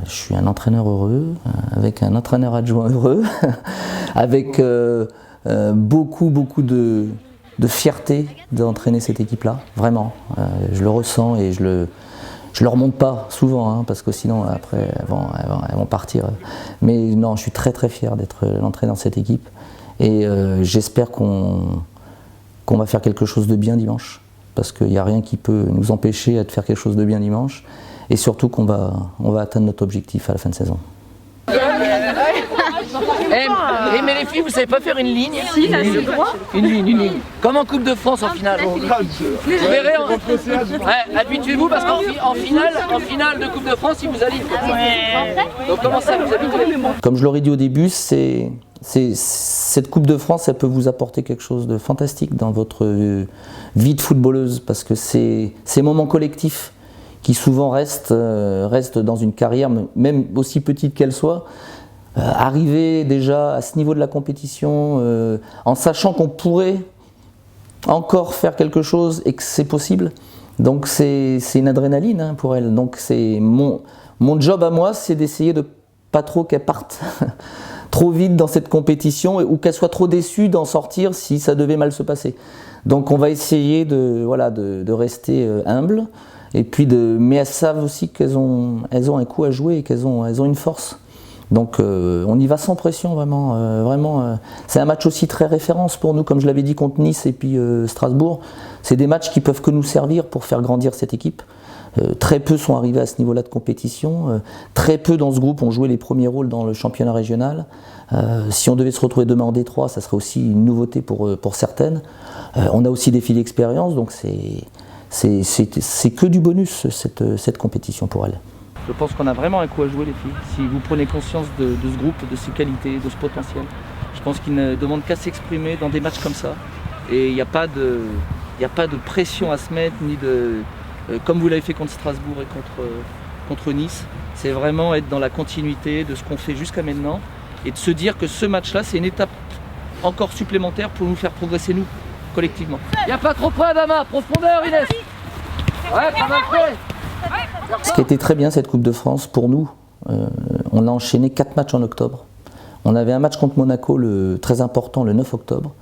je suis un entraîneur heureux, avec un entraîneur adjoint heureux, avec beaucoup de fierté d'entraîner cette équipe-là, vraiment. Je le ressens et je le remonte pas souvent, hein, parce que sinon après elles vont partir. Mais non, je suis très fier d'être l'entraîneur de cette équipe et j'espère qu'on va faire quelque chose de bien dimanche, parce qu'il n'y a rien qui peut nous empêcher de faire quelque chose de bien dimanche, et surtout qu'on va atteindre notre objectif à la fin de saison. Mais les filles, vous savez pas faire une ligne? Si, là, c'est droit. Une ligne. Comme en Coupe de France en finale. Vous verrez, habituez-vous parce qu'en finale de Coupe de France, ils vous alignent. Donc comment ça vous habituez? Comme je l'aurais dit au début, cette Coupe de France, elle peut vous apporter quelque chose de fantastique dans votre vie de footballeuse, parce que c'est ces moments collectifs qui souvent restent dans une carrière, même aussi petite qu'elle soit. Arriver déjà à ce niveau de la compétition en sachant qu'on pourrait encore faire quelque chose et que c'est possible, donc c'est une adrénaline, hein, pour elle. Donc c'est mon job à moi, c'est d'essayer de pas trop qu'elle parte trop vite dans cette compétition, ou qu'elle soit trop déçue d'en sortir si ça devait mal se passer. Donc on va essayer de rester humble, et puis mais elles savent aussi qu'elles ont un coup à jouer et qu'elles ont une force. Donc on y va sans pression, vraiment. C'est un match aussi très référence pour nous, comme je l'avais dit contre Nice et puis Strasbourg. C'est des matchs qui peuvent que nous servir pour faire grandir cette équipe. Très peu sont arrivés à ce niveau-là de compétition. Très peu dans ce groupe ont joué les premiers rôles dans le championnat régional. Si on devait se retrouver demain en D3, ça serait aussi une nouveauté pour certaines. On a aussi des filles d'expérience, donc c'est que du bonus cette compétition pour elles. Je pense qu'on a vraiment un coup à jouer, les filles. Si vous prenez conscience de ce groupe, de ses qualités, de ce potentiel, je pense qu'il ne demande qu'à s'exprimer dans des matchs comme ça. Et il n'y a pas de pression à se mettre, ni comme vous l'avez fait contre Strasbourg et contre Nice. C'est vraiment être dans la continuité de ce qu'on fait jusqu'à maintenant, et de se dire que ce match-là, c'est une étape encore supplémentaire pour nous faire progresser, nous, collectivement. Il n'y a pas trop près, Adama. Profondeur, Inès. Ouais, pas mal près. Ce qui a été très bien cette Coupe de France pour nous, on a enchaîné 4 matchs en octobre. On avait un match contre Monaco très important le 9 octobre,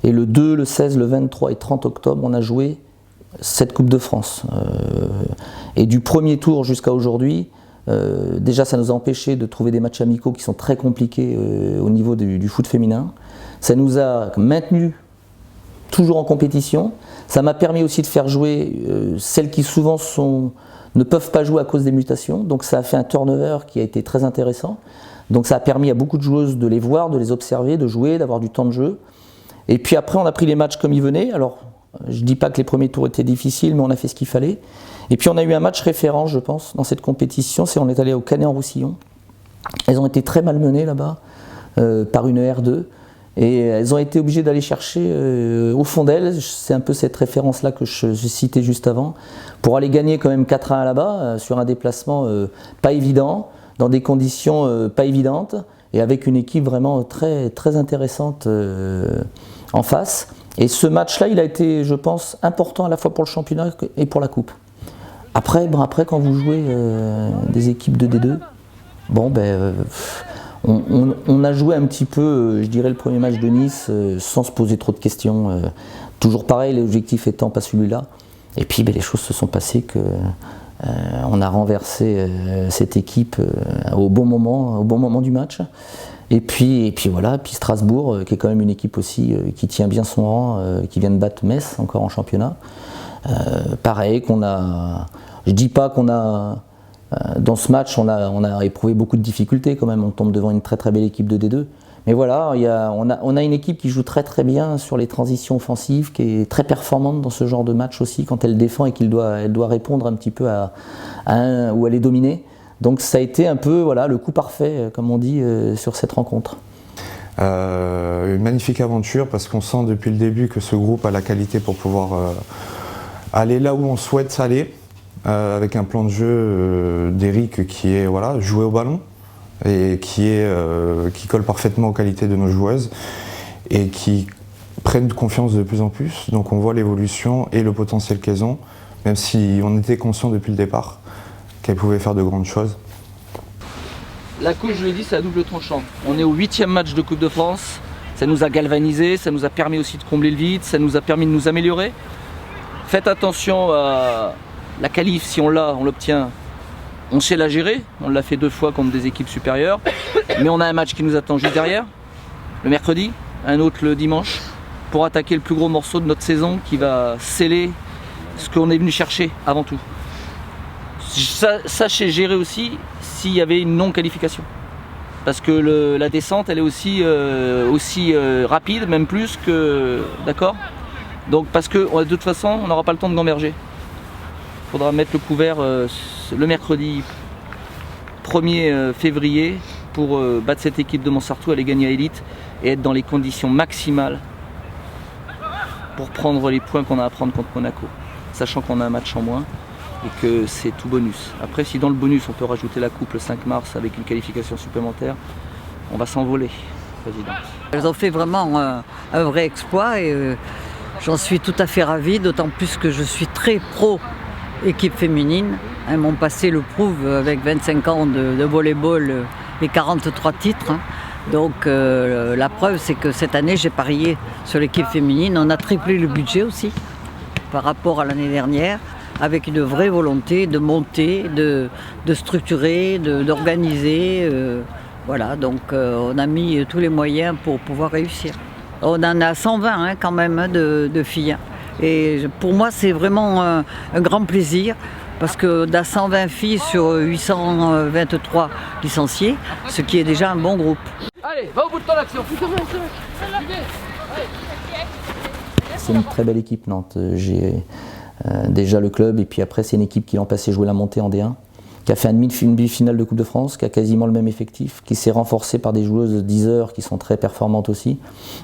et le 2, le 16, le 23 et 30 octobre, on a joué cette Coupe de France. Et du premier tour jusqu'à aujourd'hui, déjà ça nous a empêché de trouver des matchs amicaux qui sont très compliqués au niveau du foot féminin. Ça nous a maintenus toujours en compétition. Ça m'a permis aussi de faire jouer celles qui souvent ne peuvent pas jouer à cause des mutations. Donc ça a fait un turnover qui a été très intéressant. Donc ça a permis à beaucoup de joueuses de les voir, de les observer, de jouer, d'avoir du temps de jeu. Et puis après on a pris les matchs comme ils venaient. Alors je ne dis pas que les premiers tours étaient difficiles, mais on a fait ce qu'il fallait. Et puis on a eu un match référence, je pense, dans cette compétition. On est allé au Canet-en-Roussillon. Elles ont été très malmenées là-bas par une R2. Et elles ont été obligées d'aller chercher au fond d'elles, c'est un peu cette référence-là que je citais juste avant, pour aller gagner quand même 4-1 là-bas, sur un déplacement pas évident, dans des conditions pas évidentes, et avec une équipe vraiment très intéressante en face. Et ce match-là, il a été, je pense, important à la fois pour le championnat et pour la coupe. Après quand vous jouez des équipes de D2, on a joué un petit peu, je dirais, le premier match de Nice sans se poser trop de questions. Toujours pareil, l'objectif étant pas celui-là. Et puis les choses se sont passées on a renversé cette équipe au bon moment du match. Et puis voilà, puis Strasbourg, qui est quand même une équipe aussi qui tient bien son rang, qui vient de battre Metz encore en championnat. Pareil, je dis pas qu'on a. Dans ce match, on a éprouvé beaucoup de difficultés quand même. On tombe devant une très belle équipe de D2. Mais voilà, on a une équipe qui joue très bien sur les transitions offensives, qui est très performante dans ce genre de match aussi, quand elle défend et qu'elle doit répondre un petit peu à un où elle est dominée. Donc ça a été un peu le coup parfait, comme on dit, sur cette rencontre. Une magnifique aventure, parce qu'on sent depuis le début que ce groupe a la qualité pour pouvoir aller là où on souhaite aller. Avec un plan de jeu d'Eric qui est jouer au ballon et qui colle parfaitement aux qualités de nos joueuses et qui prennent confiance de plus en plus. Donc on voit l'évolution et le potentiel qu'elles ont, même si on était conscient depuis le départ qu'elles pouvaient faire de grandes choses. La coupe, je l'ai dit, c'est à double tranchant. On est au 8e match de Coupe de France. Ça nous a galvanisé, ça nous a permis aussi de combler le vide, ça nous a permis de nous améliorer. Faites attention à la qualif, si on l'a, on l'obtient. On sait la gérer, on l'a fait 2 fois contre des équipes supérieures. Mais on a un match qui nous attend juste derrière, le mercredi, un autre le dimanche, pour attaquer le plus gros morceau de notre saison qui va sceller ce qu'on est venu chercher avant tout. Sachez gérer aussi s'il y avait une non-qualification. Parce que la descente, elle est aussi rapide, même plus que... D'accord ? Donc parce que de toute façon, on n'aura pas le temps de gamberger. Il faudra mettre le couvert le mercredi 1er février pour battre cette équipe de Montsartou, aller gagner à Élite et être dans les conditions maximales pour prendre les points qu'on a à prendre contre Monaco. Sachant qu'on a un match en moins et que c'est tout bonus. Après, si dans le bonus on peut rajouter la coupe le 5 mars avec une qualification supplémentaire, on va s'envoler, président. Elles ont fait vraiment un vrai exploit et j'en suis tout à fait ravie, d'autant plus que je suis très pro équipe féminine. Mon passé le prouve avec 25 ans de volleyball et 43 titres. Donc la preuve, c'est que cette année, j'ai parié sur l'équipe féminine. On a triplé le budget aussi par rapport à l'année dernière, avec une vraie volonté de monter, de structurer, d'organiser. Voilà, donc on a mis tous les moyens pour pouvoir réussir. On en a 120 quand même de filles. Et pour moi, c'est vraiment un grand plaisir. Parce que dans 120 filles sur 823 licenciés, ce qui est déjà un bon groupe. Allez, va au bout de ton action. C'est une très belle équipe, Nantes. J'ai déjà le club et puis après c'est une équipe qui l'an passé joué la montée en D1, qui a fait une demi-finale de Coupe de France, qui a quasiment le même effectif, qui s'est renforcée par des joueuses de 10 heures qui sont très performantes aussi.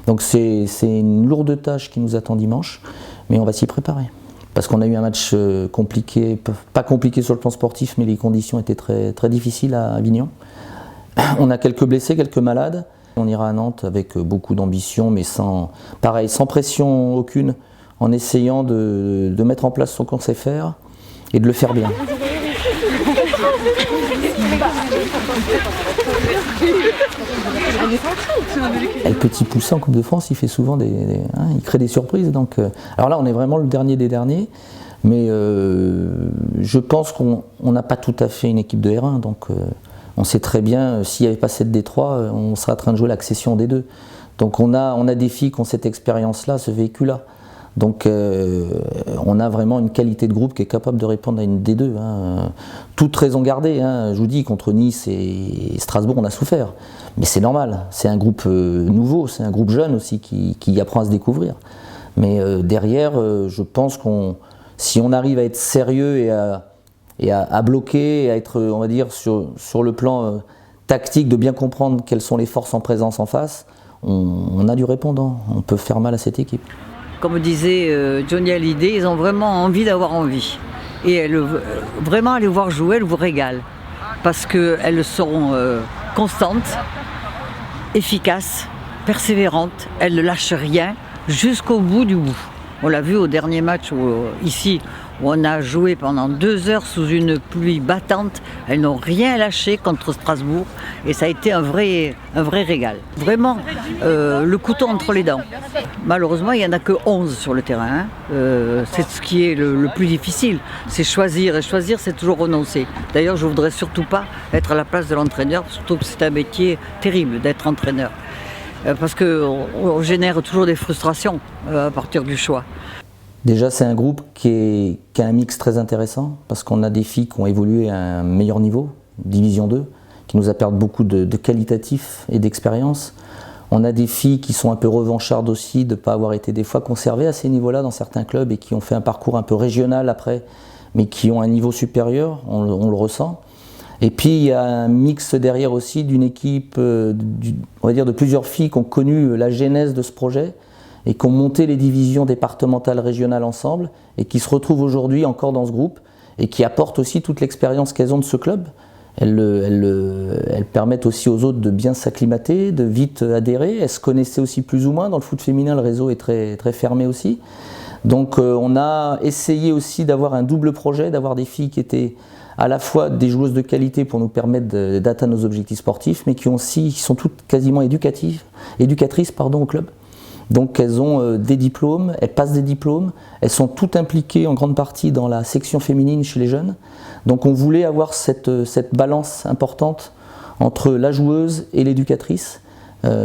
Donc c'est une lourde tâche qui nous attend dimanche, mais on va s'y préparer. Parce qu'on a eu un match compliqué, pas compliqué sur le plan sportif, mais les conditions étaient très, très difficiles à Avignon. On a quelques blessés, quelques malades. On ira à Nantes avec beaucoup d'ambition, mais sans pression aucune, en essayant de mettre en place ce qu'on sait faire et de le faire bien. Le petit Poussin en Coupe de France, il fait souvent il crée des surprises. Donc, alors là, on est vraiment le dernier des derniers, mais je pense qu'on n'a pas tout à fait une équipe de R1. Donc, on sait très bien, s'il n'y avait pas cette D3, on serait en train de jouer l'accession des deux. Donc, on a des filles qui ont cette expérience-là, ce véhicule-là. Donc on a vraiment une qualité de groupe qui est capable de répondre à une D2. Toute raison gardée, je vous dis, contre Nice et Strasbourg, on a souffert. Mais c'est normal, c'est un groupe nouveau, c'est un groupe jeune aussi qui apprend à se découvrir. Mais derrière, je pense si on arrive à être sérieux et à bloquer, et à être, on va dire, sur le plan tactique, de bien comprendre quelles sont les forces en présence en face, on a du répondant, on peut faire mal à cette équipe. Comme disait Johnny Hallyday, ils ont vraiment envie d'avoir envie. Et vraiment, les voir jouer, elles vous régalent. Parce qu'elles sont constantes, efficaces, persévérantes. Elles ne lâchent rien jusqu'au bout du bout. On l'a vu au dernier match ici, où on a joué pendant 2 heures sous une pluie battante. Elles n'ont rien lâché contre Strasbourg et ça a été un vrai régal. Vraiment, le couteau entre les dents. Malheureusement, il n'y en a que 11 sur le terrain. C'est ce qui est le plus difficile, c'est choisir. Et choisir, c'est toujours renoncer. D'ailleurs, je ne voudrais surtout pas être à la place de l'entraîneur, surtout que c'est un métier terrible d'être entraîneur. Parce qu'on génère toujours des frustrations à partir du choix. Déjà, c'est un groupe qui a un mix très intéressant, parce qu'on a des filles qui ont évolué à un meilleur niveau, Division 2, qui nous apportent beaucoup de qualitatif et d'expérience. On a des filles qui sont un peu revanchardes aussi, de ne pas avoir été des fois conservées à ces niveaux-là dans certains clubs et qui ont fait un parcours un peu régional après, mais qui ont un niveau supérieur, on le ressent. Et puis il y a un mix derrière aussi d'une équipe, on va dire de plusieurs filles qui ont connu la genèse de ce projet, et qui ont monté les divisions départementales, régionales ensemble, et qui se retrouvent aujourd'hui encore dans ce groupe, et qui apportent aussi toute l'expérience qu'elles ont de ce club. Elles permettent aussi aux autres de bien s'acclimater, de vite adhérer. Elles se connaissaient aussi plus ou moins. Dans le foot féminin, le réseau est très, très fermé aussi. Donc on a essayé aussi d'avoir un double projet, d'avoir des filles qui étaient à la fois des joueuses de qualité pour nous permettre d'atteindre nos objectifs sportifs, mais qui sont toutes quasiment éducatrices au club. Donc elles ont des diplômes, elles passent des diplômes, elles sont toutes impliquées en grande partie dans la section féminine chez les jeunes. Donc on voulait avoir cette balance importante entre la joueuse et l'éducatrice,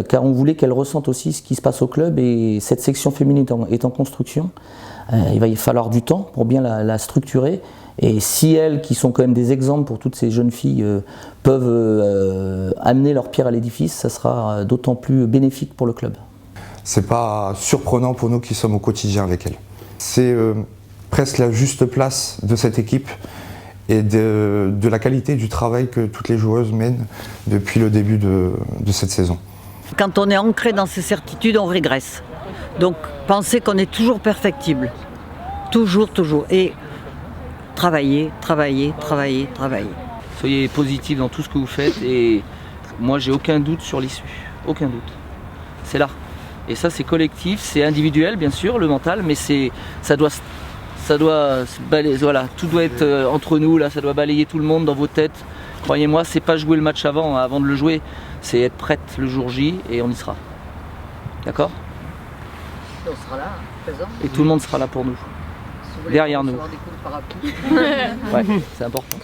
car on voulait qu'elle ressente aussi ce qui se passe au club, et cette section féminine est en construction. Il va y falloir du temps pour bien la structurer. Et si elles, qui sont quand même des exemples pour toutes ces jeunes filles, peuvent amener leur pierre à l'édifice, ça sera d'autant plus bénéfique pour le club. C'est pas surprenant pour nous qui sommes au quotidien avec elles. C'est presque la juste place de cette équipe et de la qualité du travail que toutes les joueuses mènent depuis le début de cette saison. Quand on est ancré dans ces certitudes, on régresse. Donc pensez qu'on est toujours perfectible. Toujours. Et travailler. Soyez positifs dans tout ce que vous faites, et moi j'ai aucun doute sur l'issue. Aucun doute. C'est là. Et ça c'est collectif, c'est individuel bien sûr, le mental, mais ça doit se balayer, voilà, tout doit être entre nous, là, ça doit balayer tout le monde dans vos têtes. Croyez-moi, c'est pas jouer le match avant de le jouer, c'est être prête le jour J, et on y sera. D'accord ? On sera là, présent. Et tout le monde sera là pour nous, derrière nous. Ouais, c'est important.